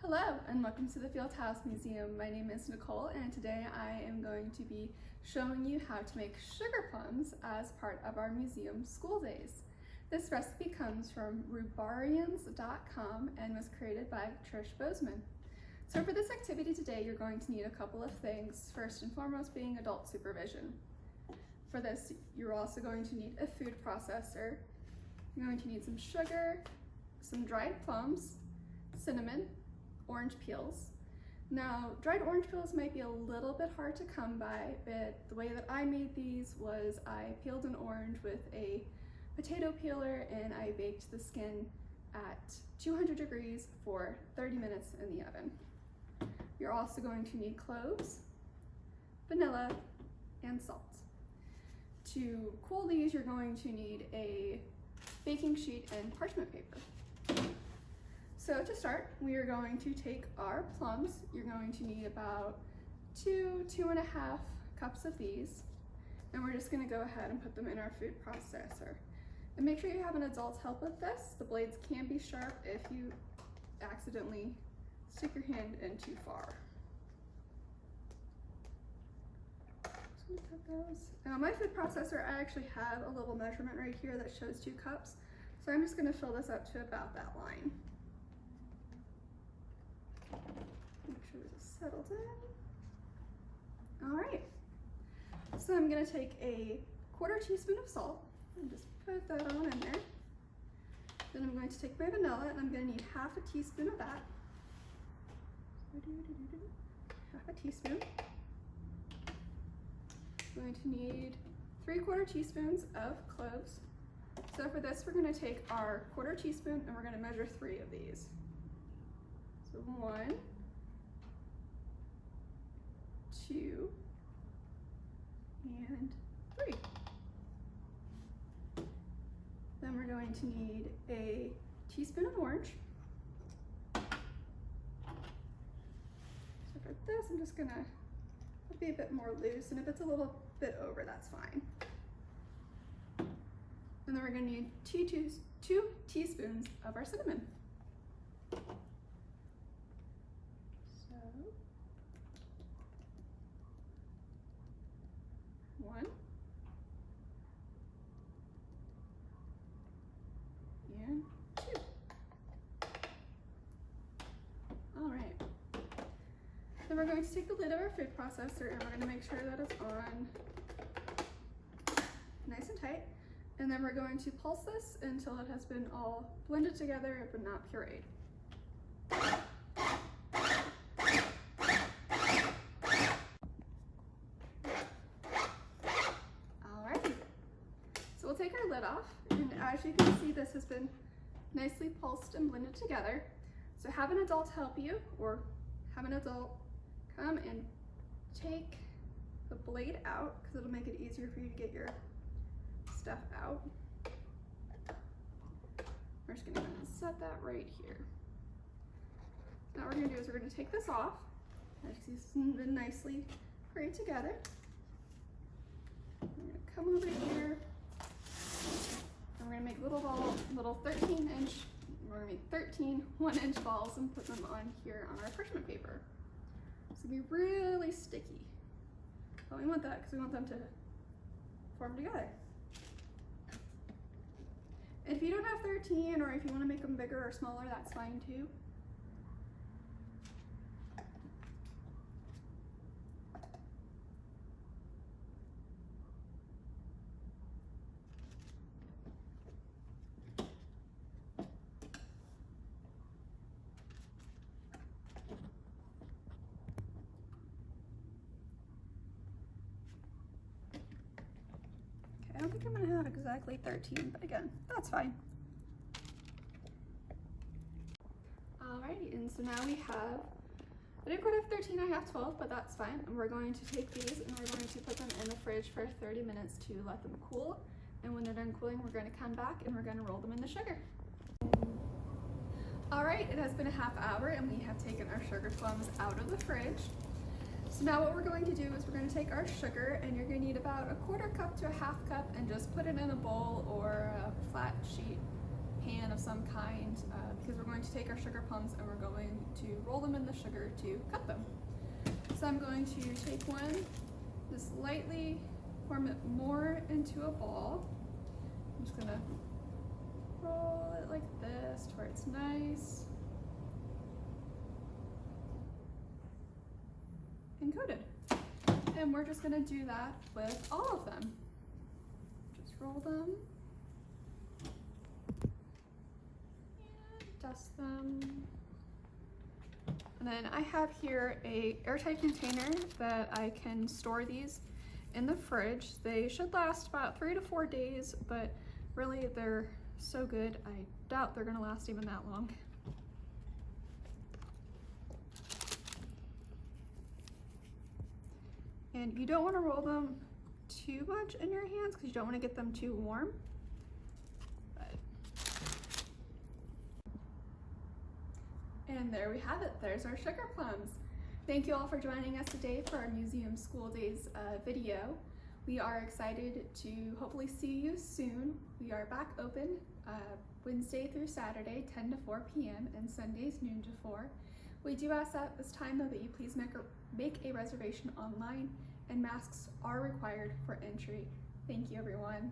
Hello and welcome to the Fieldhouse Museum. My name is Nicole and today I am going to be showing you how to make sugar plums as part of our museum school days. This recipe comes from rhubarians.com and was created by Trish Bozeman. So for this activity today, you're going to need a couple of things. First and foremost being adult supervision. For this, you're also going to need a food processor. You're going to need some sugar, some dried plums, cinnamon, orange peels. Now, dried orange peels might be a little bit hard to come by, but the way that I made these was I peeled an orange with a potato peeler and I baked the skin at 200 degrees for 30 minutes in the oven. You're also going to need cloves, vanilla, and salt. To cool these, you're going to need a baking sheet and parchment paper. So to start, we are going to take our plums. You're going to need about 2.5 cups of these. And we're just gonna go ahead and put them in our food processor. And make sure you have an adult help with this. The blades can be sharp if you accidentally stick your hand in too far. Just gonna put those. Now my food processor, I actually have a little measurement right here that shows 2 cups. So I'm just gonna fill this up to about that line. Make sure this is settled in. All right, so I'm gonna take a 1/4 teaspoon of salt and just put that on in there. Then I'm going to take my vanilla and I'm gonna need 1/2 teaspoon of that. 1/2 teaspoon. I'm going to need 3/4 teaspoons of cloves. So for this, we're gonna take our 1/4 teaspoon and we're gonna measure 3 of these. So 1, 2, and 3. Then we're going to need a teaspoon of orange. So for this, I'm just gonna be a bit more loose, and if it's a little bit over, that's fine. And then we're gonna need 2 teaspoons of our cinnamon. So 1 and 2. All right. Then we're going to take the lid of our food processor and we're going to make sure that it's on nice and tight. And then we're going to pulse this until it has been all blended together but not pureed. So we'll take our lid off, and as you can see, this has been nicely pulsed and blended together. So have an adult help you, or have an adult come and take the blade out, because it'll make it easier for you to get your stuff out. We're just gonna go ahead and set that right here. Now what we're gonna do is we're gonna take this off. As you can see, it's been nicely pureed together. We're gonna come over here. And we're gonna make little 13-inch, we're gonna make 13 1-inch balls and put them on here on our parchment paper. It's gonna be really sticky. But we want that because we want them to form together. If you don't have 13, or if you want to make them bigger or smaller, that's fine too. I don't think I'm gonna have exactly 13, but again, that's fine. Alrighty, and so now we have, I didn't quite have 13, I have 12, but that's fine. And we're going to take these and we're going to put them in the fridge for 30 minutes to let them cool. And when they're done cooling, we're going to come back and we're going to roll them in the sugar. Alright, it has been a ½ hour and we have taken our sugar plums out of the fridge. So now what we're going to do is we're going to take our sugar, and you're going to need about 1/4 cup to 1/2 cup, and just put it in a bowl or a flat sheet pan of some kind because we're going to take our sugar plums and we're going to roll them in the sugar to cut them. So I'm going to take one, just lightly form it more into a ball. I'm just gonna roll it like this to where it's nice and coated. And we're just gonna do that with all of them. Just roll them and dust them. And then I have here a airtight container that I can store these in the fridge. They should last about 3 to 4 days, but really they're so good, I doubt they're gonna last even that long. And you don't want to roll them too much in your hands because you don't want to get them too warm. And there we have it. There's our sugar plums. Thank you all for joining us today for our Museum School Days video. We are excited to hopefully see you soon. We are back open Wednesday through Saturday, 10 to 4 p.m. and Sundays, noon to 4. We do ask at this time though that you please make a reservation online, and masks are required for entry. Thank you everyone.